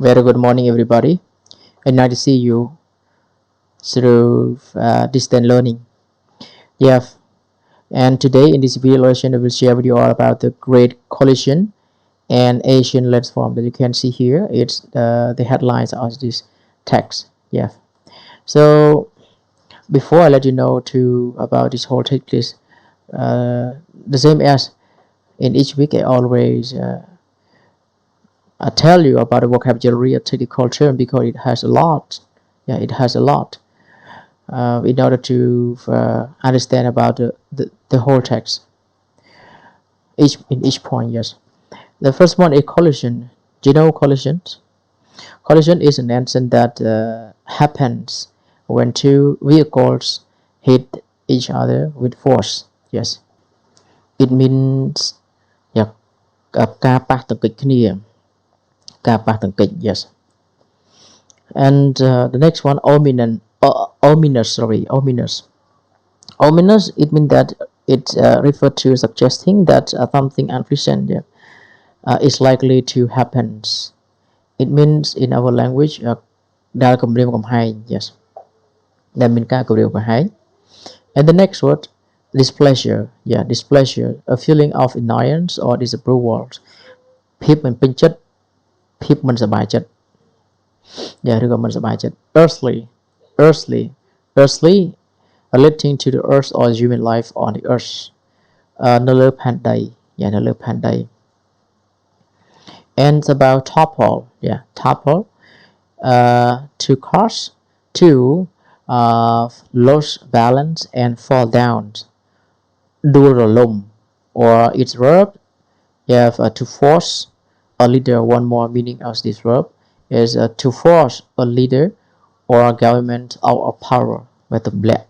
Very good morning, everybody. And nice to see you through distant learning. Yeah, and today in this video lesson, I will share with you all about the Great Collision and Asian landform that you can see here. It's the headlines of this text. Yeah. So before I let you know about this whole text, please, the same as in each week, I always I tell you about the vocabulary, a technical term, because it has a lot. Yeah, it has a lot. In order to understand about the whole text in each point. Yes, the first one is collision. Do you know collisions? Collision is an incident that happens when two vehicles hit each other with force. Yes, it means ការប៉ះទង្គិចគ្នា yes. And the next one, ominous, it means that it refers to suggesting that something unpleasant is likely to happen. It means in our language ដែលគំរាមកំហែង yes ដែលមានការគំរាមកំហែង and the next word, displeasure, a feeling of annoyance or disapproval ភាពមិនពេញចិត្តភាពមិនសប្បាយចិត្ត ឬក៏មិនសប្បាយចិត្ត earthly relating to the earth or human life on the earth នៅលើផែនដី នៅលើផែនដី and it's about topple to cause to lose balance and fall down ដួលរលំ or its verb you have to force a leader. One more meaning of this verb is to force a leader or a government out of power with the black.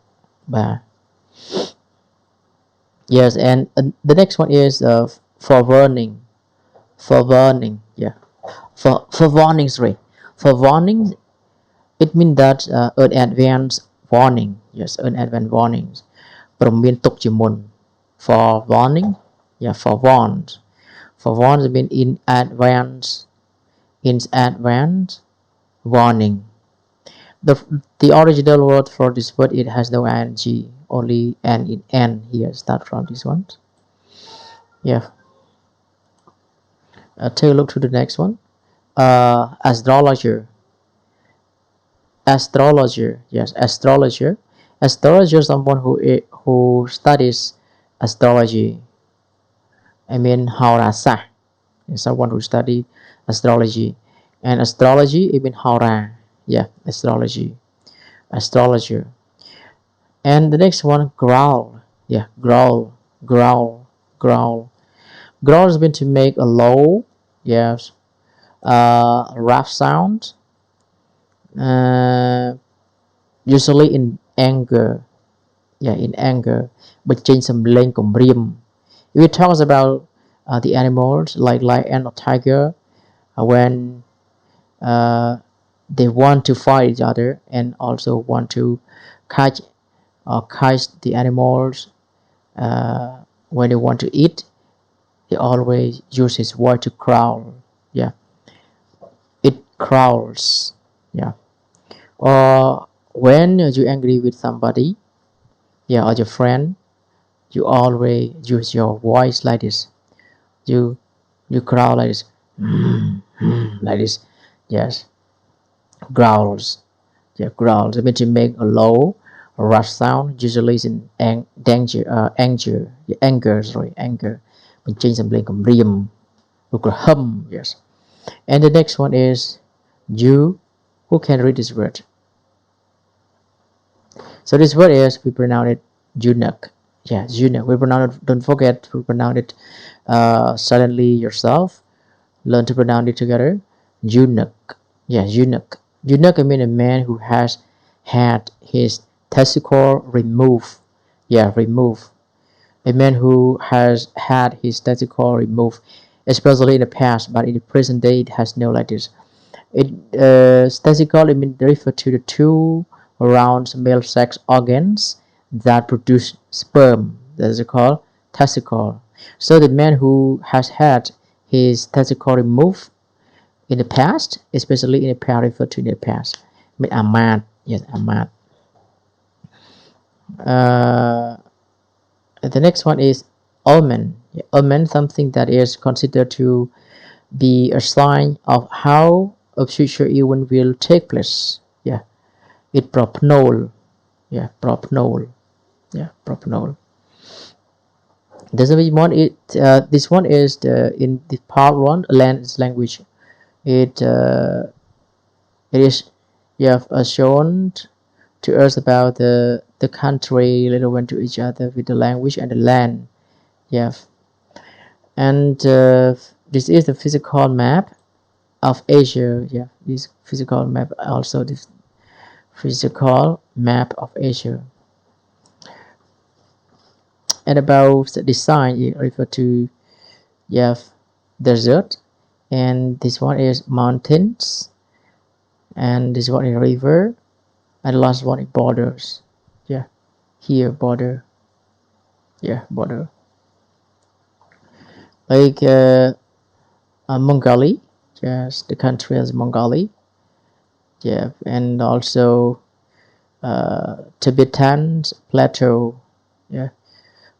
Yes, and the next one is for warning. For warning, for warning, sorry. For warning, it means that an advance warning. Yes, an advance warnings. ព្រមមានទុកជាមុន For warning, for warned. For warned means in advance warning. The original word for this word, it has no ing, only n in n here. Start from this one. Take a look to the next one. Astrologer. Yes, astrologer. Astrologer is someone who studies astrology. I mean Haurasa. Someone who study astrology. And astrology, it means Haura. Astrologer. And the next one, growl. Growl is meant to make a low, rough sound. Usually in anger. But change some lane គំរាម If we talk about the animals like lion or tiger, when they want to fight each other and also want to catch the animals when they want to eat, they always use his voice to growl. It growls. Or when you're angry with somebody, or your friend, you always use your voice like this. You growl like this. Like this. Yes. Growls. Growls. It means to make a low, rough sound. Usually it's in anger. Mình change some lên គំរាម ឬក៏ហឹម Yes. And the next one is you. Who can read this word? So this word is, we pronounce it eunuch. Eunuch. We pronounce it, don't forget to pronounce it suddenly yourself. Learn to pronounce it together. Eunuch. Eunuch. Eunuch, I mean a man who has had his testicle removed. Removed. A man who has had his testicle removed, especially in the past, but in the present day it has no like this. Testicle, it means refer to the two round male sex organs that produce sperm. That is called testicle. So the man who has had his testicle removed in the past, especially in the past, refer to in the past. I mean, Ahmad, yes, Ahmad. The next one is omen. Omen, something that is considered to be a sign of how a future event will take place. Yeah, it propnol. Yeah, propnol. Yeah, propnol. This one this one is in the part one language. It it is shown to us about the country relevant to each other with the language and the land. Yeah, and this is the physical map of Asia. Yeah, this physical map, also this physical map of Asia. And about the design, it refer to desert, and this one is mountains, and this one is river, and the last one is borders. Yeah, here border. Yeah, border. Like Mongolia, yes, the country is Mongolia. Yeah, and also Tibetan plateau. Yeah,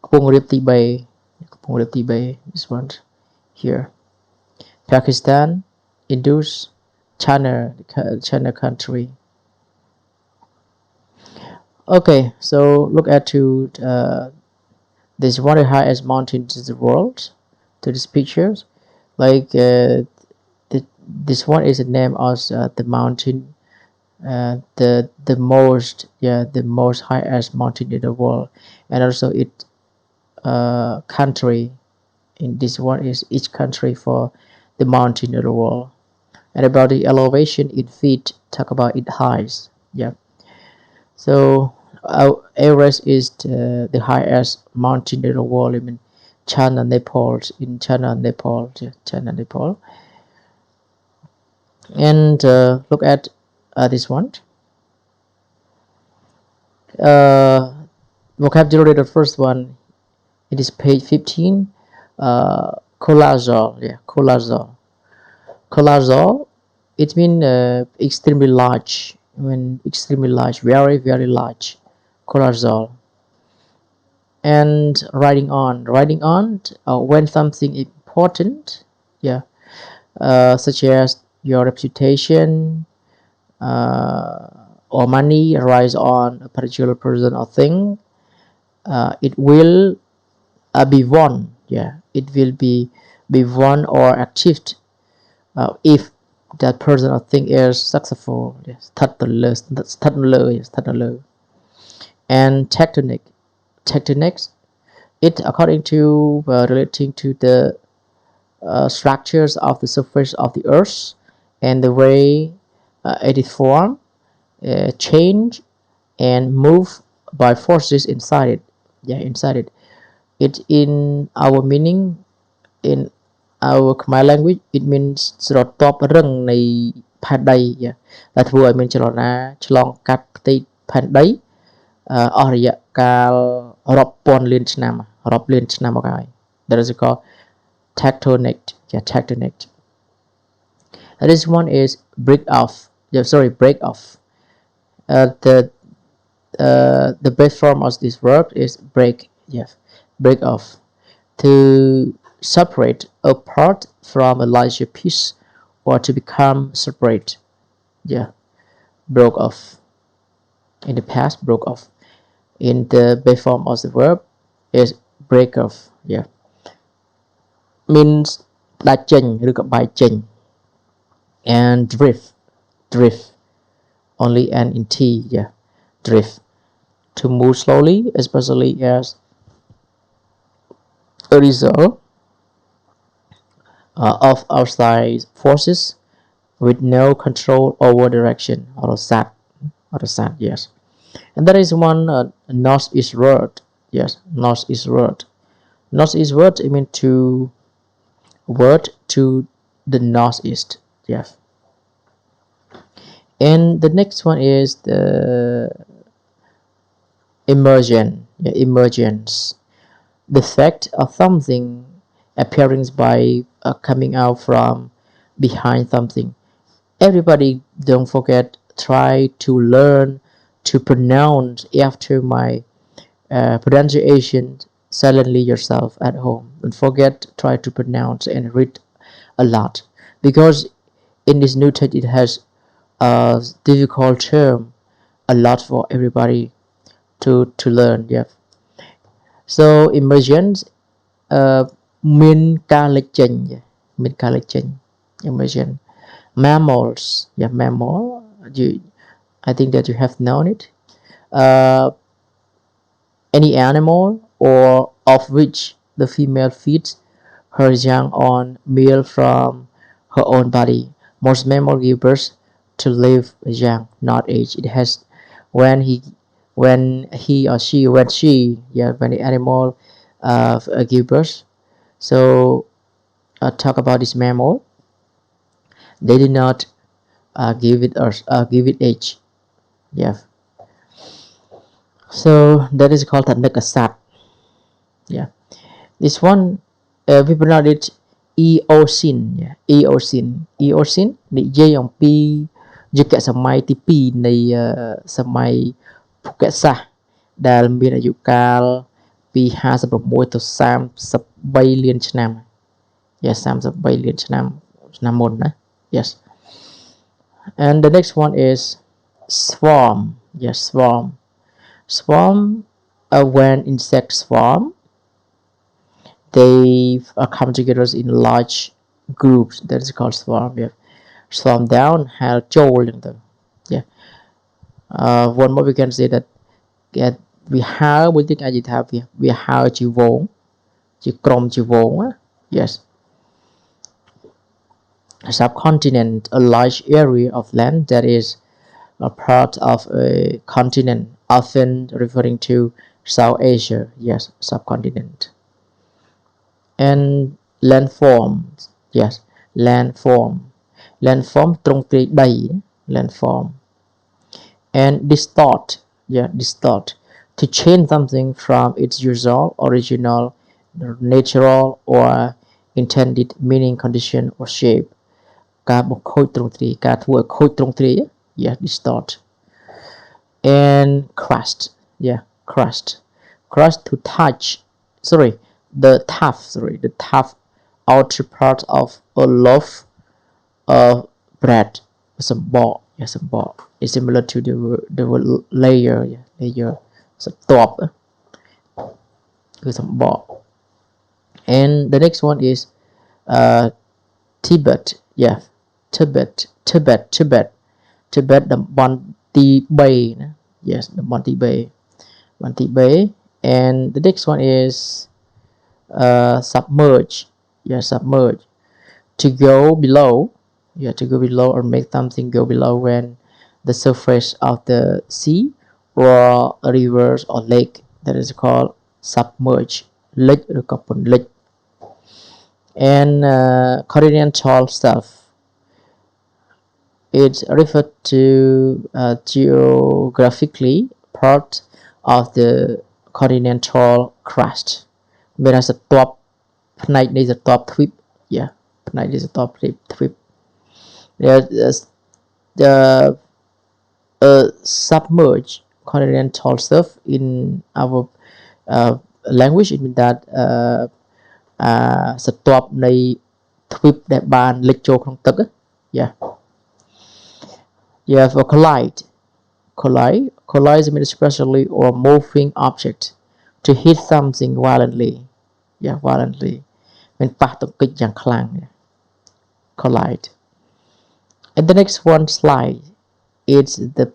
Kapong Rip Tibet. Kapong Rip Tibet. This one here. Pakistan, Indus, China country. Okay, so look at to this one of the highest mountains in the world. To these pictures, like this one is the name of the mountain, the most highest mountain in the world, and also it country. In this one is each country for the mountain of the world. And about the elevation in feet, talk about it heights. Yeah, so Everest is the highest mountain in the world. I mean, China, Nepal, in China, Nepal, yeah, China, Nepal. And look at this one. Vocabulary, the first one, it is page 15. Colossal, yeah, colossal. Colossal, it means extremely large. I mean, extremely large, very, very large. Colossal. And writing on, when something important, yeah, such as your reputation or money rise on a particular person or thing, it will be won. Yeah, it will be won or achieved if that person or thing is successful. Yes, thật yes, and tectonics, it according to relating to the structures of the surface of the earth and the way it is formed, change, and move by forces inside it. Yeah, inside it. It in our meaning, in our Khmer language, it means ស្រទាប់រឹងនៃផែនដី yeah. ដែលធ្វើឲ្យមានចលនាឆ្លងកាត់ផ្ទៃផែនដីអស់រយៈកាលរាប់ពាន់លានឆ្នាំរាប់លានឆ្នាំមកហើយ That is called tectonic. Yeah, tectonic. And this one is break off. Yeah, sorry, break off. The best form of this verb is break. Yes, break off. To separate a part from a larger piece, or to become separate. Yeah, broke off. In the past, broke off. In the base form of the verb is break off. Yeah, means ដាច់ចេញ ឬក៏បែកចេញ and drift only n in t. Yeah, drift, to move slowly, especially as a result of outside forces with no control over direction, or sat, yes. And there is one northeastward. Yes, northeastward. Northeastward, I mean to the northeast. Yes. And the next one is the emergence. Yeah, emergence, the fact of something appearing by coming out from behind something. Everybody, don't forget, try to learn to pronounce after my pronunciation silently yourself at home. Don't forget, try to pronounce and read a lot, because in this new text it has a difficult term, a lot for everybody to learn. Yeah. So emergence,មានការលេចចេញ emergence. Mammals, yeah, mammal, you, I think that you have known it. uh, any animal or of which the female feeds her young on milk from her own body. Most mammals give birth to live young, not age. It has when she, yeah, when the animal give birth. So talk about this mammal. They did not give it age. Yeah. So that is called Tanakasat. Yeah. This one, we pronounce it Eocene. Yeah. Eocene. Eocene និយាយអំពីយុគសម័យទី2នៃសម័យភូកសាស្ត្រដែលមានអាយុកាលពី56ទៅ33លានឆ្នាំ Yes, 33លានឆ្នាំមុនណា Yes. And the next one is swarm. Yes, swarm. Swarm, when insects swarm, they come together in large groups. That is called swarm. Yeah. Swarm down, haveចូល Yeah. One more we can say that we have, we think I have, we have ជាវង ជាក្រុមជាវង Yes. A subcontinent, a large area of land that is a part of a continent, often referring to South Asia. Yes, subcontinent. And landforms. Yes, landform. Landform ទ្រង់ទ្រាយដី landform. And distort. Yeah, distort. To change something from its usual, original, natural, or intended meaning, condition, or shape. ការបង្ខូចទ្រង់ទ្រាយ ការធ្វើឲ្យខូចទ្រង់ទ្រាយ Yeah, distort. And crust. Yeah, crust. Crust to touch. The tough outer part of a loaf of bread. Some ball. Yeah, some ball. It's similar to the layer. Yeah, layer. Some top. Some ball. And the next one is Tibet. Yeah, Tibet. The Monty Bay. Yes, the Monty Bay. And the next one is submerge. Yeah, submerge. To go below. Yeah, to go below or make something go below when the surface of the sea or a river or lake. That is called submerge. Lake or lake. And continental stuff. It's referred to geographically part of the continental crust. មានតែស្ទាប់ផ្នែកនៃស្ទាប់ទ្វីប Yeah, ផ្នែកនៃស្ទាប់ទ្វីប The submerged continental stuff in our language, it means that ស្ទាប់នៃទ្វីបដែលបានលិចចូលក្នុងទឹក Yeah. You have a collide. Collide means especially or moving object to hit something violently. Yeah, violently. មានប៉ះទង្គិចយ៉ាងខ្លាំង Collide. And the next one, slide. It's the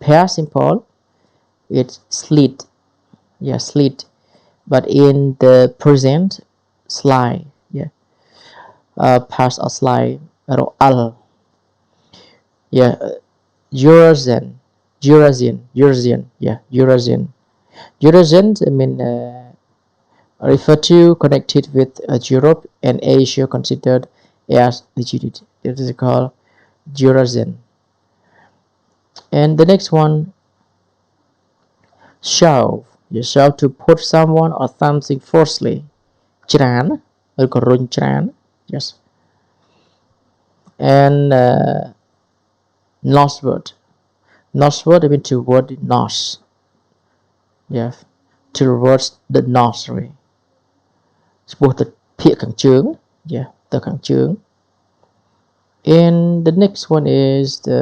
past simple. It's slid. Yeah, slid. But in the present, slide. Yeah. Past or slide. Al. Yeah. Eurasian. Yeah, Eurasian. I mean, refer to connected with Europe and Asia, considered as digit. It is called Eurasian. And the next one, shove. You shove to put someone or something forcefully. ច្រាន ឬក៏រុញច្រាន Yes. and northward. Northward I mean toward the north. Yeah, towards the north. Sorry. ចំពោះទៅភាគខាងជើង yeah ទៅខាងជើង and the next one is the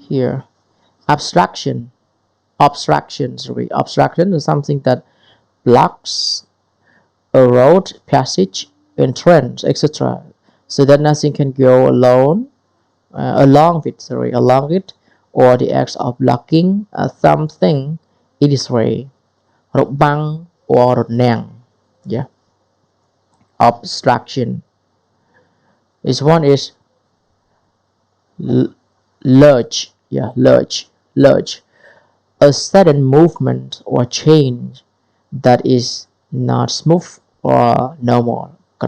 here abstraction. Obstruction is something that blocks a road, passage, entrance, etc. so that nothing can go along it, or the act of blocking something in this way. របាំង or រនាំង yeah obstruction. This one is lurch. Yeah, lurch, a sudden movement or change that is not smooth or normal. ក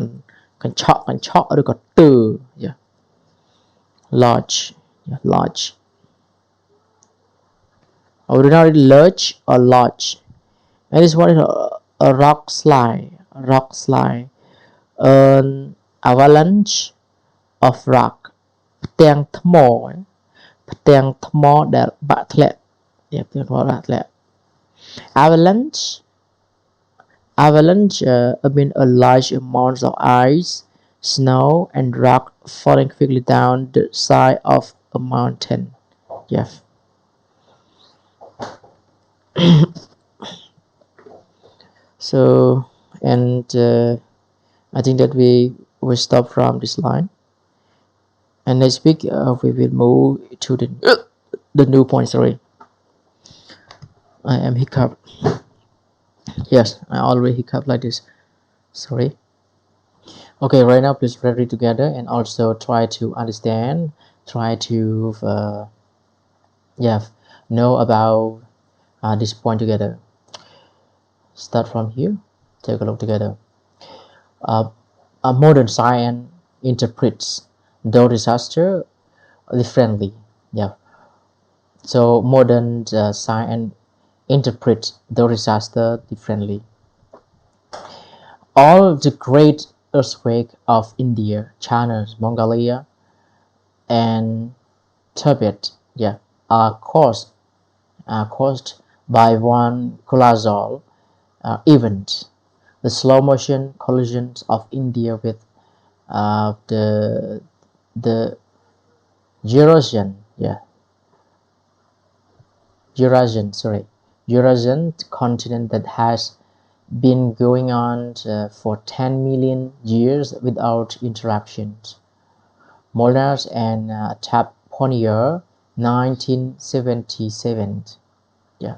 ញ្ឆក់ឬក៏ទើ yeah lurch. Yeah, lurch. Ordinary lurch or lodge. And this one is a rock slide. An avalanche of rock. ផ្ទាំងថ្ម ដែលបាក់ធ្លាក់ avalanche I mean a large amount of ice, snow and rock falling quickly down the side of a mountain. Yes. So and I think that we will stop from this line, and next week we will move to the new point. Sorry, I am hiccup. Yes, I already hiccup like this. Sorry. Okay, right now please read together and also try to understand, try to know about this point together. Start from here. Take a look together. A modern science interprets the disaster differently. Yeah. So modern science interprets the disaster differently. All the great earthquakes of India, China, Mongolia, and Tibet, yeah, are caused by one colossal event: the slow motion collisions of India with the Eurasian continent that has been going on for 10 million years without interruptions. Molnar and Taponia, 1977. Yeah,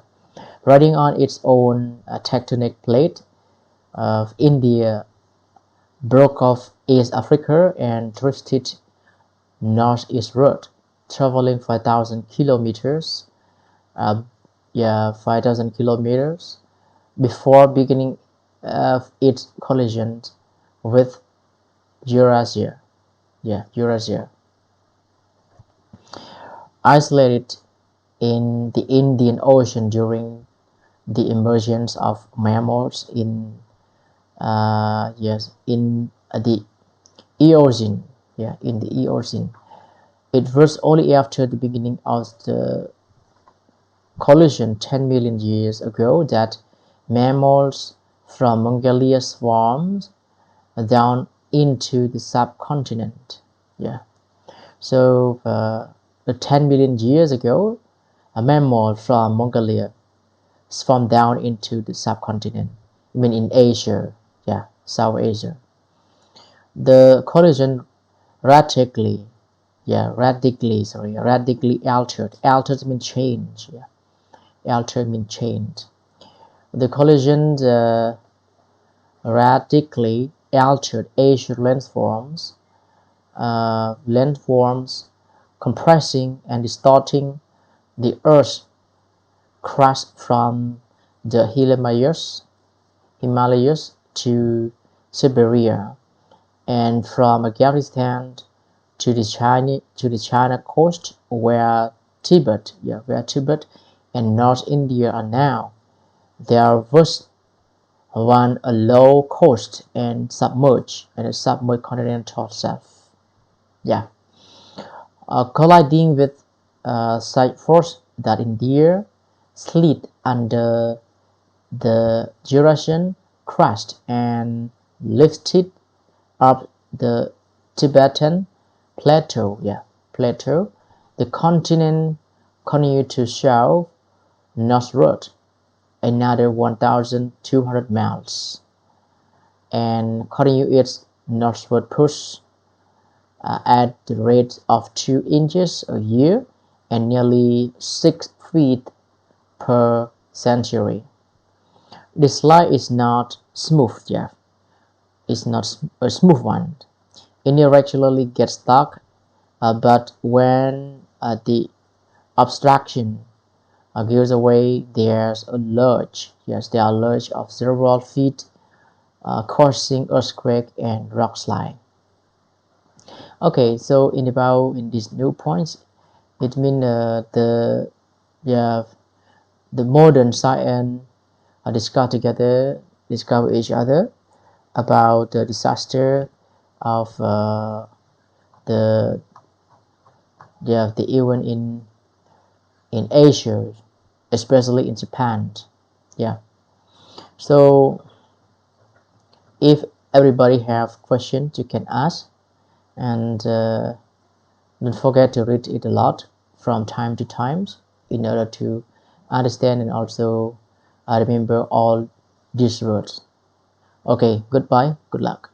riding on its own tectonic plate, India broke off East Africa and drifted northeastward, traveling 5,000 kilometers. 5,000 kilometers before beginning its collision with Eurasia. Isolated in the Indian Ocean during the emergence of mammals in the Eocene. It was only after the beginning of the collision 10 million years ago that mammals from Mongolia swarmed down into the subcontinent. Yeah. So 10 million years ago, a mammal from Mongolia swarmed down into the subcontinent. I mean in Asia, South Asia. The collision radically altered. Altered means change. Yeah. Altered means change. The collision radically altered Asian landforms, compressing and distorting the Earth's crust from the Himalayas to Siberia, and from Afghanistan to the China coast, where Tibet and North India are now. There was One a low coast and submerged continental shelf. Yeah, colliding with such force that India slid under the Eurasian crust and lifted up the Tibetan plateau. Yeah, plateau. The continent continued to shove northward another 1,200 miles and continue its northward push at the rate of 2 inches a year and nearly 6 feet per century. This line is not smooth, yeah. It's not a smooth one. It regularly gets stuck, but when the obstruction gives away, there's a lurch. Yes, there are lurch of several feet, causing earthquake and rock slide. Okay, so in these new points, it means yeah, the modern science discover each other about the disaster of the the event in Asia, especially in Japan. Yeah. So if everybody have questions, you can ask, and don't forget to read it a lot from time to time in order to understand and also remember all these words. Okay, goodbye, good luck.